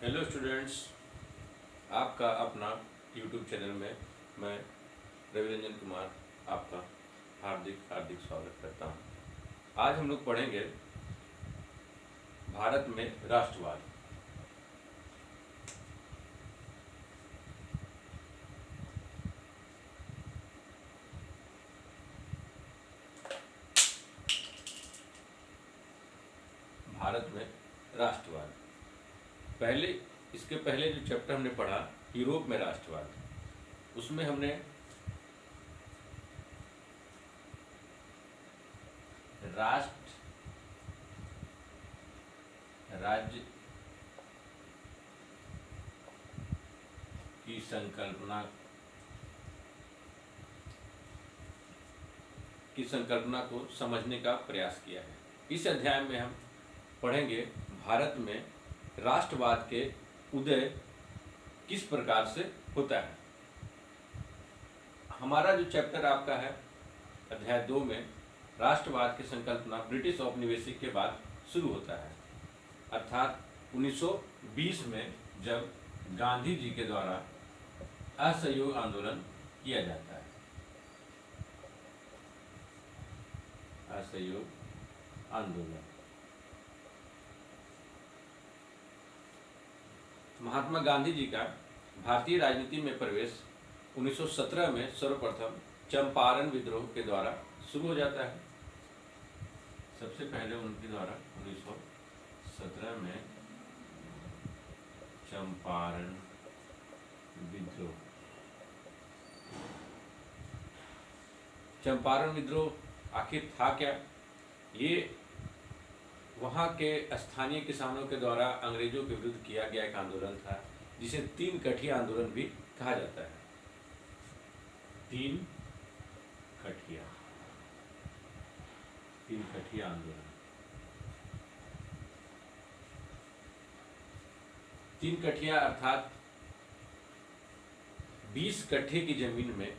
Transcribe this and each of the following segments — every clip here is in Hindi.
हेलो स्टूडेंट्स, आपका अपना यूट्यूब चैनल में मैं रविरंजन कुमार आपका हार्दिक हार्दिक स्वागत करता हूं। आज हम लोग पढ़ेंगे भारत में राष्ट्रवाद। भारत में राष्ट्रवाद पहले इसके पहले जो चैप्टर हमने पढ़ा यूरोप में राष्ट्रवाद, उसमें हमने राष्ट्र राज्य की संकल्पना को समझने का प्रयास किया है। इस अध्याय में हम पढ़ेंगे भारत में राष्ट्रवाद के उदय किस प्रकार से होता है। हमारा जो चैप्टर आपका है अध्याय 2 में राष्ट्रवाद की संकल्पना ब्रिटिश औपनिवेशिक के बाद शुरू होता है, अर्थात 1920 में जब गांधी जी के द्वारा असहयोग आंदोलन किया जाता है। असहयोग आंदोलन महात्मा गांधी जी का भारतीय राजनीति में प्रवेश 1917 में सर्वप्रथम चंपारण विद्रोह के द्वारा शुरू हो जाता है। सबसे पहले उनके द्वारा 1917 में चंपारण विद्रोह। चंपारण विद्रोह आखिर था क्या? ये वहाँ के स्थानीय किसानों के द्वारा अंग्रेजों के विरुद्ध किया गया एक आंदोलन था, जिसे 3 कठिया आंदोलन भी कहा जाता है। 3 कठिया आंदोलन। 3 कठिया अर्थात 20 कट्ठे की जमीन में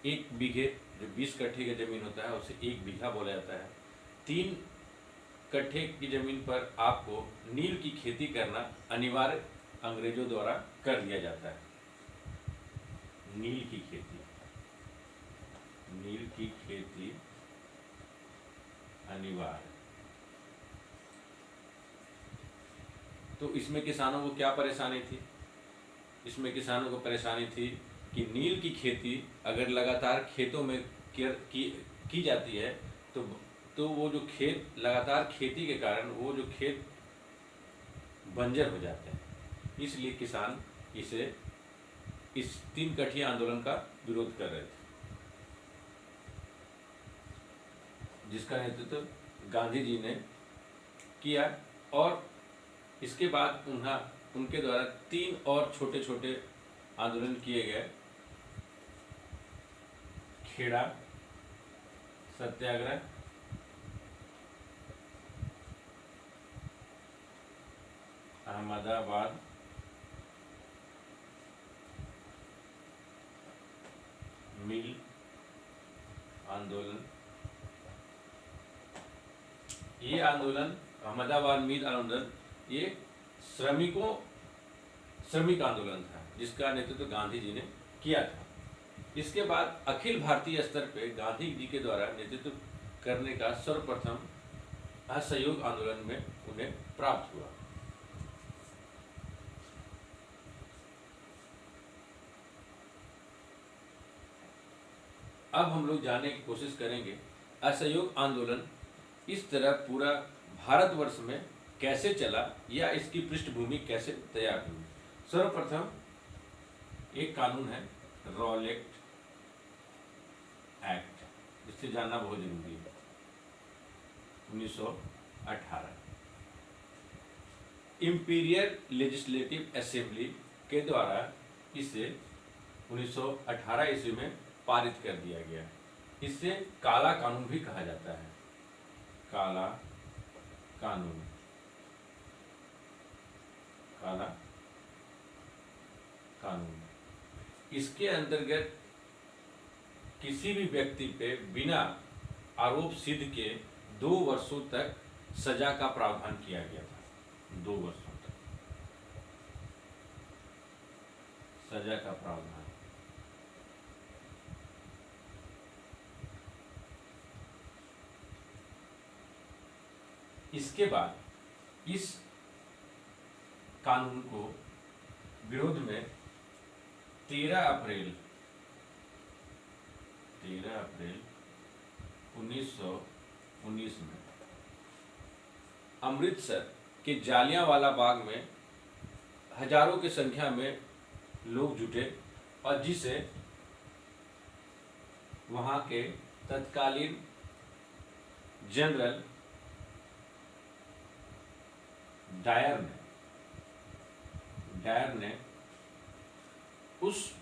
1 बीघे, जो 20 कट्ठे की जमीन होता है उसे 1 बीघा बोला जाता है। 3 कट्ठे की जमीन पर आपको नील की खेती करना अनिवार्य अंग्रेजों द्वारा कर दिया जाता है। नील की खेती अनिवार्य। तो इसमें किसानों को क्या परेशानी थी? इसमें किसानों को परेशानी थी कि नील की खेती अगर लगातार खेतों में की जाती है तो वो जो खेत लगातार खेती के कारण वो जो खेत बंजर हो जाते हैं। इसलिए किसान इस 3 कठिया आंदोलन का विरोध कर रहे थे, जिसका नेतृत्व गांधी जी ने किया। और इसके बाद उनके द्वारा 3 और छोटे छोटे आंदोलन किए गए। खेड़ा सत्याग्रह, अहमदाबाद मिल आंदोलन। ये आंदोलन अहमदाबाद मिल आंदोलन ये श्रमिक आंदोलन था, जिसका नेतृत्व गांधी जी ने किया था। इसके बाद अखिल भारतीय स्तर पर गांधी जी के द्वारा नेतृत्व करने का सर्वप्रथम असहयोग आंदोलन में उन्हें प्राप्त हुआ। अब हम लोग जानने की कोशिश करेंगे असहयोग आंदोलन इस तरह पूरा भारतवर्ष में कैसे चला या इसकी पृष्ठभूमि कैसे तैयार हुई। सर्वप्रथम एक कानून है रॉलेट एक्ट, जिससे जानना बहुत जरूरी है। 1918 इंपीरियल लेजिस्लेटिव असेंबली के द्वारा इसे 1918 ईस्वी में पारित कर दिया गया। इससे काला कानून भी कहा जाता है। काला कानून इसके अंतर्गत किसी भी व्यक्ति पे बिना आरोप सिद्ध के 2 वर्षों तक सजा का प्रावधान किया गया था। 2 वर्षों तक। सजा का प्रावधान। इसके बाद इस कानून को विरोध में 13 अप्रैल 1919 में अमृतसर के जालियांवाला बाग में हजारों की संख्या में लोग जुटे और जिसे वहां के तत्कालीन जनरल डायर ने उस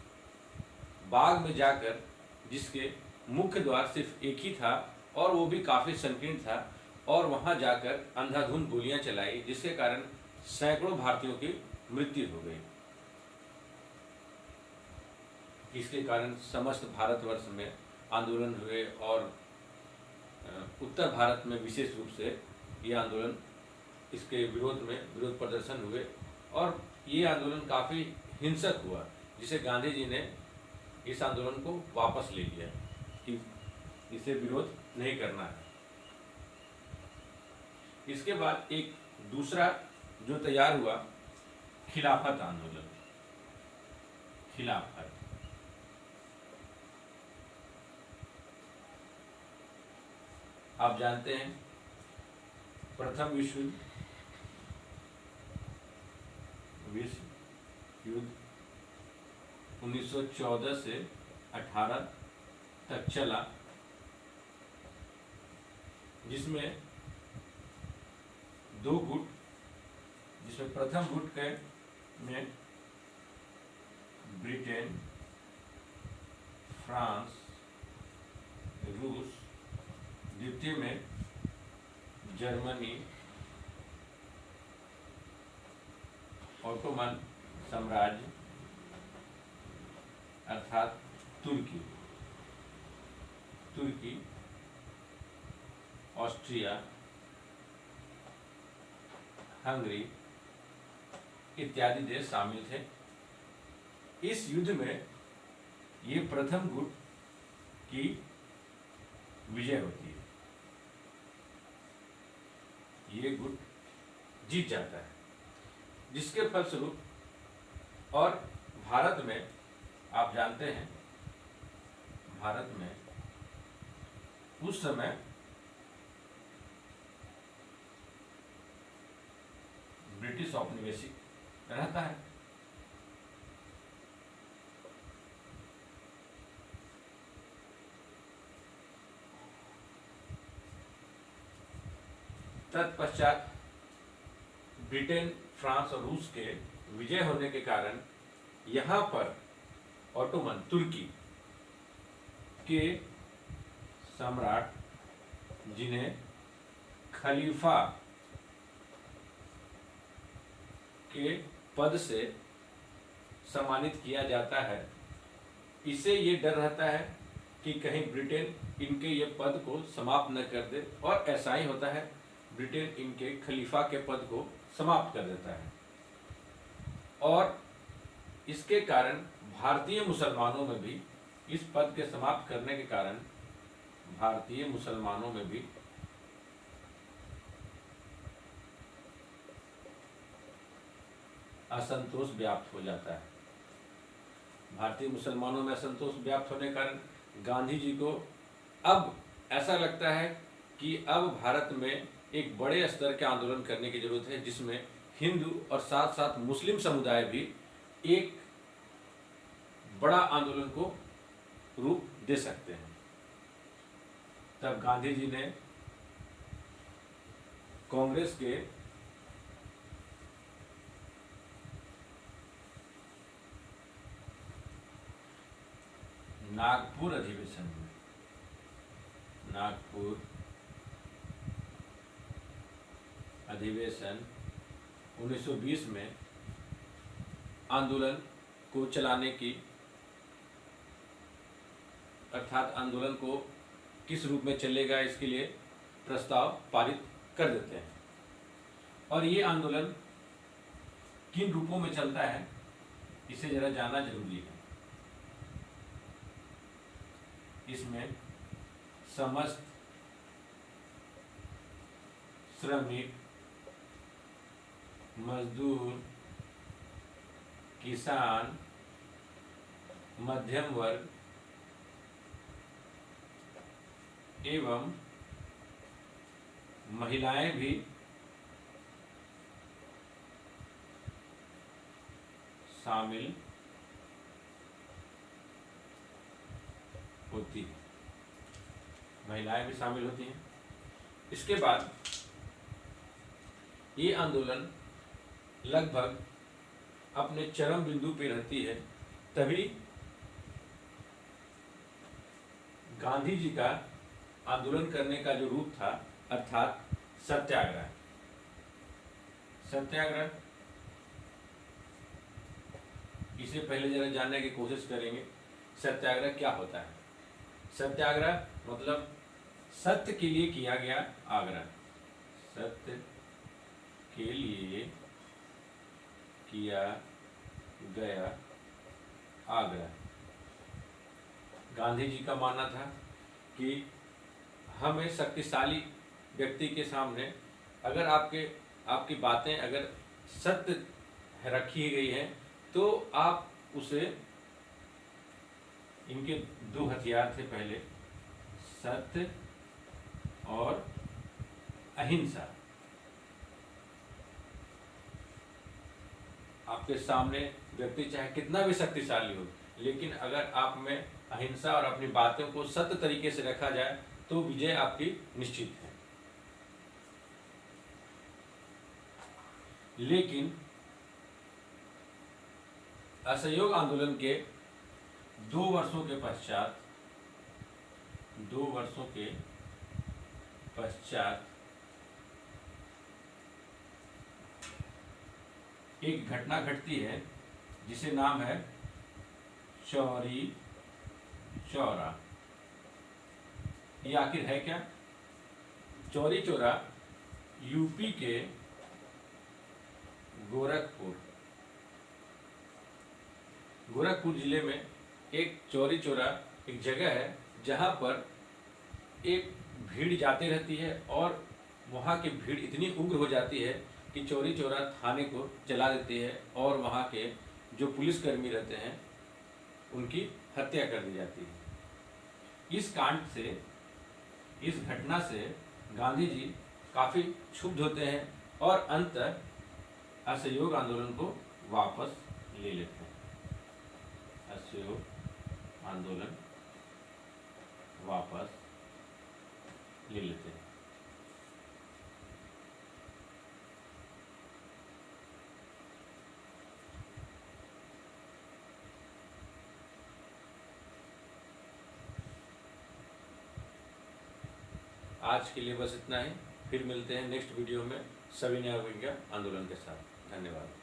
बाग में जाकर, जिसके मुख्य द्वार सिर्फ एक ही था और वो भी काफी संकीर्ण था, और वहां जाकर अंधाधुंध गोलियां चलाई, जिसके कारण सैकड़ों भारतीयों की मृत्यु हो गई। इसके कारण समस्त भारतवर्ष में आंदोलन हुए और उत्तर भारत में विशेष रूप से ये आंदोलन, इसके विरोध में विरोध प्रदर्शन हुए और ये आंदोलन काफ़ी हिंसक हुआ, जिसे गांधी जी ने इस आंदोलन को वापस ले लिया कि इसे विरोध नहीं करना है। इसके बाद एक दूसरा जो तैयार हुआ, खिलाफत आंदोलन। खिलाफत आप जानते हैं, प्रथम विश्व युद्ध 1914 से 18 तक चला, जिसमें दो गुट, जिसमें प्रथम गुट में ब्रिटेन, फ्रांस, रूस, द्वितीय में जर्मनी, ऑटोमन साम्राज्य अर्थात तुर्की, ऑस्ट्रिया, हंगरी इत्यादि देश शामिल थे। इस युद्ध में ये प्रथम गुट की विजय होती है, ये गुट जीत जाता है, जिसके फलस्वरूप और भारत में आप जानते हैं, भारत में उस समय ब्रिटिश औपनिवेशिक रहता है। तत्पश्चात ब्रिटेन, फ्रांस और रूस के विजय होने के कारण यहाँ पर ऑटोमन तुर्की के सम्राट, जिन्हें खलीफा के पद से सम्मानित किया जाता है, इसे ये डर रहता है कि कहीं ब्रिटेन इनके ये पद को समाप्त न कर दे, और ऐसा ही होता है, ब्रिटेन इनके खलीफा के पद को समाप्त कर देता है। और इसके कारण भारतीय मुसलमानों में भी, इस पद के समाप्त करने के कारण भारतीय मुसलमानों में भी असंतोष व्याप्त हो जाता है। भारतीय मुसलमानों में असंतोष व्याप्त होने के कारण गांधी जी को अब ऐसा लगता है कि अब भारत में एक बड़े स्तर के आंदोलन करने की जरूरत है, जिसमें हिंदू और साथ साथ मुस्लिम समुदाय भी एक बड़ा आंदोलन को रूप दे सकते हैं। तब गांधी जी ने कांग्रेस के नागपुर अधिवेशन में, नागपुर अधिवेशन 1920 में आंदोलन को चलाने की, अर्थात आंदोलन को किस रूप में चलेगा इसके लिए प्रस्ताव पारित कर देते हैं। और ये आंदोलन किन रूपों में चलता है, इसे जरा जानना जरूरी है। इसमें समस्त श्रमिक, मजदूर, किसान, मध्यम वर्ग एवं महिलाएं भी शामिल होती है। महिलाएं भी शामिल होती हैं। इसके बाद ये आंदोलन लगभग अपने चरम बिंदु पे रहती है, तभी गांधी जी का आंदोलन करने का जो रूप था, अर्थात सत्याग्रह। सत्याग्रह, इसे पहले जरा जानने की कोशिश करेंगे। सत्याग्रह क्या होता है? सत्याग्रह मतलब सत्य के लिए किया गया आग्रह। सत्य के लिए किया गया आग्रह। गांधी जी का मानना था कि हमें शक्तिशाली व्यक्ति के सामने अगर आपकी बातें अगर सत्य रखी गई हैं तो आप उसे, इनके दो हथियार थे पहले, सत्य और अहिंसा। आपके सामने व्यक्ति चाहे कितना भी शक्तिशाली हो, लेकिन अगर आप में अहिंसा और अपनी बातों को सत्य तरीके से रखा जाए तो विजय आपकी निश्चित है। लेकिन असहयोग आंदोलन के 2 वर्षों के पश्चात एक घटना घटती है जिसे नाम है चौरी चौरा। ये आखिर है क्या? चौरी चौरा यूपी के गोरखपुर जिले में एक चौरी चौरा एक जगह है जहाँ पर एक भीड़ जाती रहती है और वहाँ की भीड़ इतनी उग्र हो जाती है कि चौरी चौरा थाने को जला देती है और वहाँ के जो पुलिसकर्मी रहते हैं उनकी हत्या कर दी जाती है। इस कांड से, इस घटना से गांधी जी काफ़ी क्षुब्ध होते हैं और अंततः असहयोग आंदोलन को वापस ले लेते हैं। असहयोग आंदोलन वापस ले लेते हैं। आज के लिए बस इतना ही। फिर मिलते हैं नेक्स्ट वीडियो में सविनय अवज्ञा आंदोलन के साथ। धन्यवाद।